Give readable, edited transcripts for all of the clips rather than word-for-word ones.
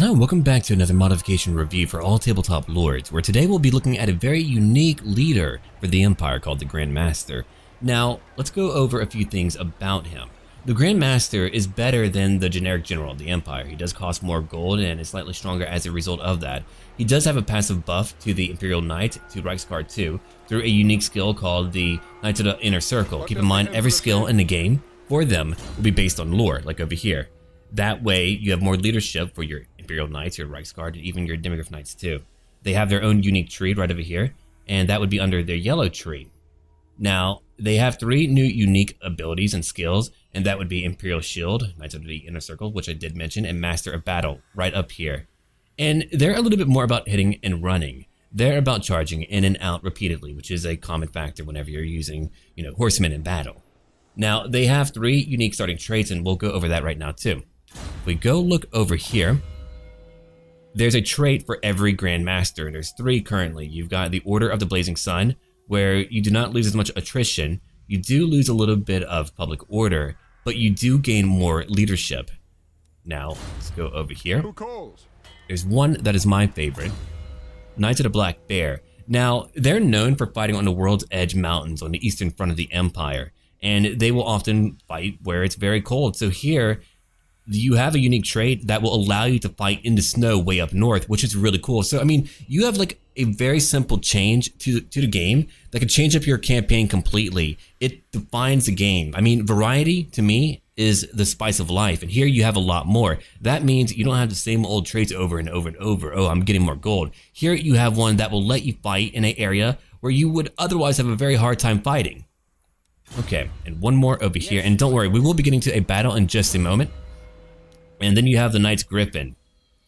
Hello and welcome back to another modification review for all tabletop lords, where today we'll be looking at a very unique leader for the Empire called the Grand Master. Now, let's go over a few things about him. The Grand Master is better than the generic general of the Empire. He does cost more gold and is slightly stronger as a result of that. He does have a passive buff to the Imperial Knight, to Reichsguard 2, through a unique skill called the Knights of the Inner Circle. Keep in mind, every skill in the game for them will be based on lore, like over here. That way, you have more leadership for your Imperial Knights, your Reichsguard, and even your Demigryph Knights too. They have their own unique tree right over here, and that would be under their yellow tree. Now, they have 3 new unique abilities and skills, and that would be Imperial Shield, Knights of the Inner Circle, which I did mention, and Master of Battle, right up here. And they're a little bit more about hitting and running. They're about charging in and out repeatedly, which is a common factor whenever you're using, horsemen in battle. Now, they have 3 unique starting traits, and we'll go over that right now too. If we go look over here, there's a trait for every Grand Master, and there's 3 currently. You've got the Order of the Blazing Sun, where you do not lose as much attrition. You do lose a little bit of public order, but you do gain more leadership. Now, let's go over here. There's one that is my favorite, Knights of the Black Bear. Now, they're known for fighting on the World's Edge Mountains on the eastern front of the Empire, and they will often fight where it's very cold. So here, you have a unique trait that will allow you to fight in the snow way up north, which is really cool. So, I mean, you have like a very simple change to the game that can change up your campaign completely. It defines the game. I mean, variety to me is the spice of life, and here you have a lot more. That means you don't have the same old traits over and over and over. Oh, I'm getting more gold. Here you have one that will let you fight in an area where you would otherwise have a very hard time fighting. Okay, and one more over here, and don't worry, we will be getting to a battle in just a moment. And then you have the Knight's Gripen.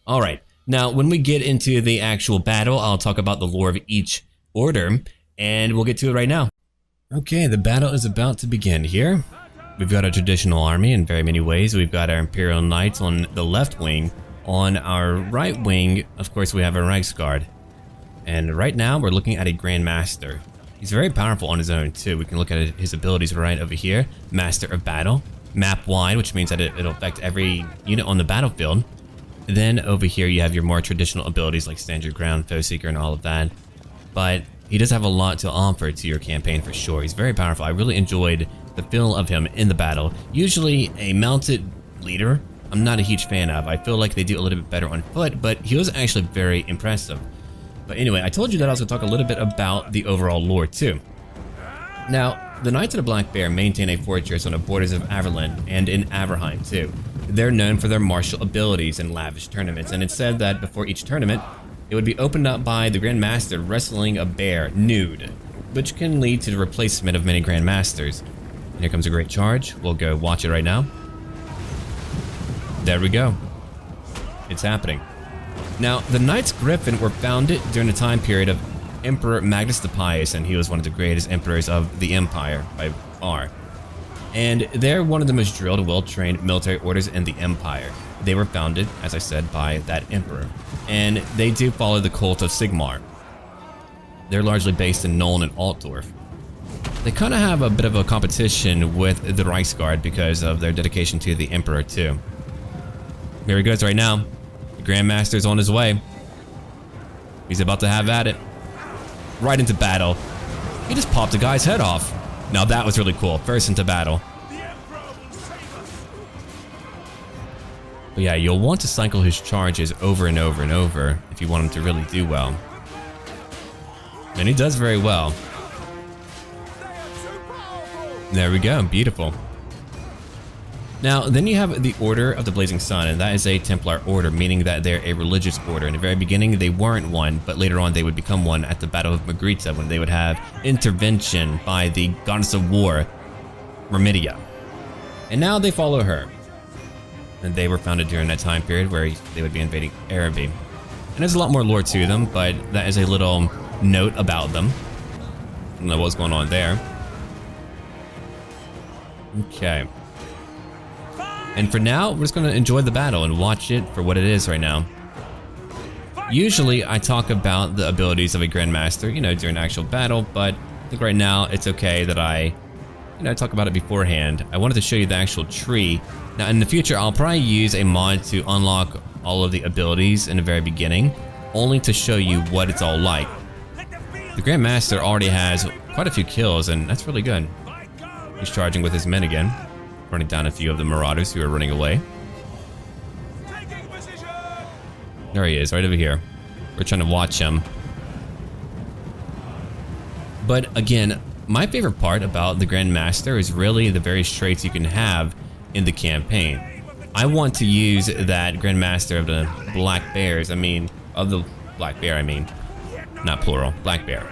Alright, now when we get into the actual battle, I'll talk about the lore of each order, and we'll get to it right now. Okay, the battle is about to begin here. We've got a traditional army in very many ways. We've got our Imperial Knights on the left wing. On our right wing, of course, we have our Reichsguard. And right now, we're looking at a Grand Master. He's very powerful on his own, too. We can look at his abilities right over here. Master of Battle. Map wide, which means that it'll affect every unit on the battlefield. Then over here you have your more traditional abilities like Stand Your Ground, Foe Seeker, and all of that. But he does have a lot to offer to your campaign for sure. He's very powerful. I really enjoyed the feel of him in the battle. Usually a mounted leader, I'm not a huge fan of. I feel like they do a little bit better on foot, but he was actually very impressive. But anyway, I told you that I was going to talk a little bit about the overall lore too. Now, the Knights of the Black Bear maintain a fortress on the borders of Averland and in Averheim too. They're known for their martial abilities and lavish tournaments, and it's said that before each tournament, it would be opened up by the Grand Master wrestling a bear nude, which can lead to the replacement of many Grand Masters. And here comes a great charge. We'll go watch it right now. There we go. It's happening. Now, the Knights Gripen were founded during the time period of Emperor Magnus the Pious, and he was one of the greatest emperors of the Empire by far. And they're one of the most drilled and well-trained military orders in the Empire. They were founded, as I said, by that emperor. And they do follow the cult of Sigmar. They're largely based in Nuln and Altdorf. They kind of have a bit of a competition with the Reichsguard because of their dedication to the emperor too. Here he goes right now. The Grand Master's on his way. He's about to have at it. Right into battle. He just popped a guy's head off. Now that was really cool. First into battle. But yeah, you'll want to cycle his charges over and over and over if you want him to really do well. And he does very well. There we go. Beautiful. Now, then you have the Order of the Blazing Sun, and that is a Templar order, meaning that they're a religious order. In the very beginning, they weren't one, but later on they would become one at the Battle of Magritta, when they would have intervention by the goddess of war, Myrmidia. And now they follow her. And they were founded during that time period where they would be invading Araby. And there's a lot more lore to them, but that is a little note about them. I don't know what's going on there. Okay. And for now, we're just going to enjoy the battle and watch it for what it is right now. Usually, I talk about the abilities of a Grand Master, during actual battle, but I think right now it's okay that I, talk about it beforehand. I wanted to show you the actual tree. Now, in the future, I'll probably use a mod to unlock all of the abilities in the very beginning, only to show you what it's all like. The Grand Master already has quite a few kills, and that's really good. He's charging with his men again, running down a few of the marauders who are running away. There he is, right over here. We're trying to watch him. But again, my favorite part about the Grand Master is really the various traits you can have in the campaign. I want to use that Grand Master of the Black Bears, not plural, Black Bear.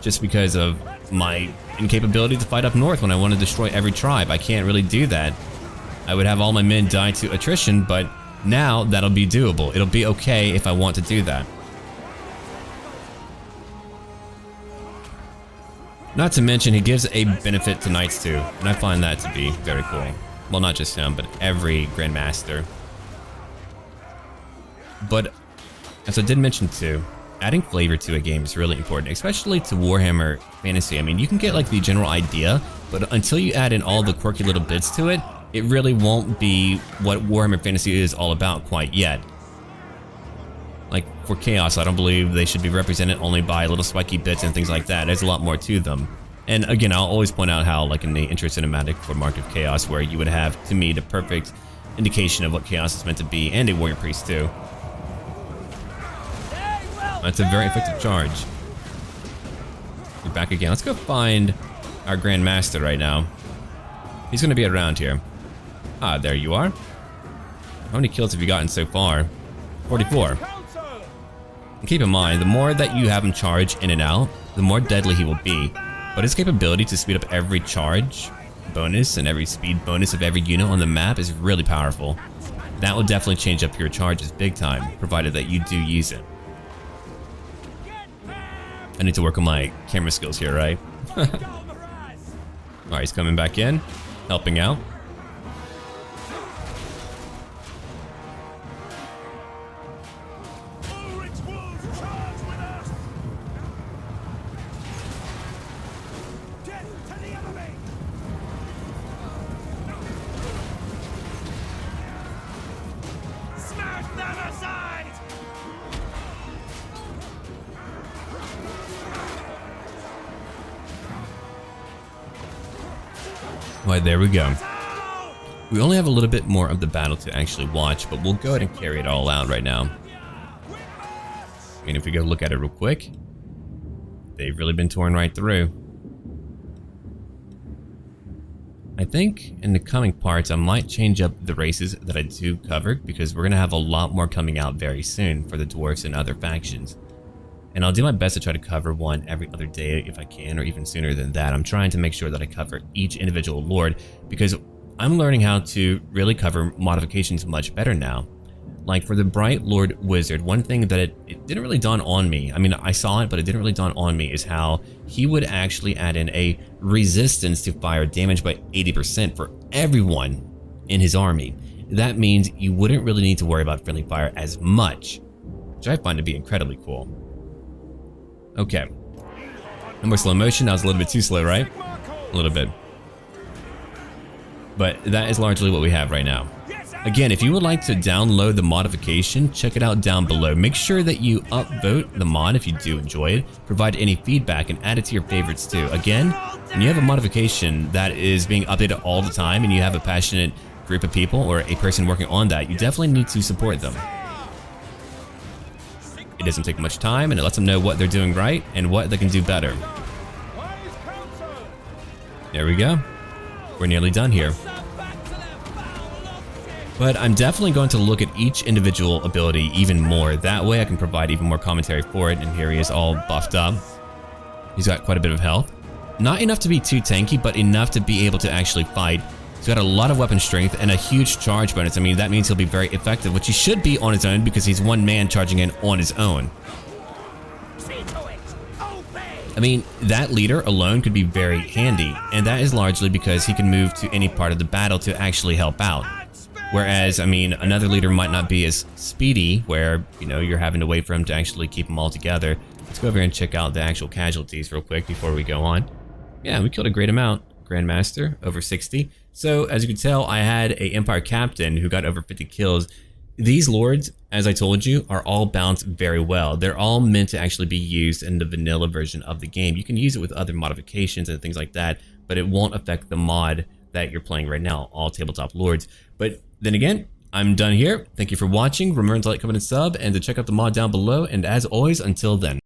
Just because of my incapability to fight up north when I want to destroy every tribe. I can't really do that. I would have all my men die to attrition, but now that'll be doable. It'll be okay if I want to do that. Not to mention, he gives a benefit to knights too, and I find that to be very cool. Well, not just him, but every Grandmaster. But, as I did mention too, adding flavor to a game is really important, especially to Warhammer Fantasy. I mean, you can get like the general idea, but until you add in all the quirky little bits to it, it really won't be what Warhammer Fantasy is all about quite yet. Like, for Chaos, I don't believe they should be represented only by little spiky bits and things like that. There's a lot more to them. And again, I'll always point out how, like in the intro cinematic for Mark of Chaos, where you would have, to me, the perfect indication of what Chaos is meant to be, and a Warrior Priest too. That's a very effective charge. We're back again. Let's go find our Grand Master right now. He's gonna be around here. Ah, there you are. How many kills have you gotten so far? 44. And keep in mind, the more that you have him charge in and out, the more deadly he will be. But his capability to speed up every charge bonus and every speed bonus of every unit on the map is really powerful. That will definitely change up your charges big time, provided that you do use it. I need to work on my camera skills here, right? Alright, he's coming back in, helping out. Right, there we go. We only have a little bit more of the battle to actually watch, but we'll go ahead and carry it all out right now. I mean, if we go look at it real quick, they've really been torn right through. I think in the coming parts, I might change up the races that I do cover, because we're going to have a lot more coming out very soon for the dwarves and other factions. And I'll do my best to try to cover one every other day if I can, or even sooner than that. I'm trying to make sure that I cover each individual lord, because I'm learning how to really cover modifications much better now. Like for the Bright Lord Wizard, one thing that it didn't really dawn on me, I mean, I saw it, but it didn't really dawn on me, is how he would actually add in a resistance to fire damage by 80% for everyone in his army. That means you wouldn't really need to worry about friendly fire as much, which I find to be incredibly cool. Okay. No more slow motion. That was a little bit too slow, right? A little bit. But that is largely what we have right now. Again, if you would like to download the modification, check it out down below. Make sure that you upvote the mod if you do enjoy it. Provide any feedback and add it to your favorites too. Again, when you have a modification that is being updated all the time and you have a passionate group of people or a person working on that, you definitely need to support them. It doesn't take much time, and it lets them know what they're doing right and what they can do better. There we go. We're nearly done here. But I'm definitely going to look at each individual ability even more. That way I can provide even more commentary for it. And here he is all buffed up. He's got quite a bit of health. Not enough to be too tanky, but enough to be able to actually fight. He's got a lot of weapon strength and a huge charge bonus. I mean, that means he'll be very effective, which he should be on his own because he's one man charging in on his own. I mean, that leader alone could be very handy, and that is largely because he can move to any part of the battle to actually help out. Whereas, I mean, another leader might not be as speedy, where, you know, you're having to wait for him to actually keep them all together. Let's go over here and check out the actual casualties real quick before we go on. Yeah, we killed a great amount. Grandmaster, over 60. So, as you can tell, I had a Empire captain who got over 50 kills. These lords, as I told you, are all balanced very well. They're all meant to actually be used in the vanilla version of the game. You can use it with other modifications and things like that, but it won't affect the mod that you're playing right now, all tabletop lords. But then again, I'm done here. Thank you for watching. Remember to like, comment, and sub, and to check out the mod down below. And as always, until then.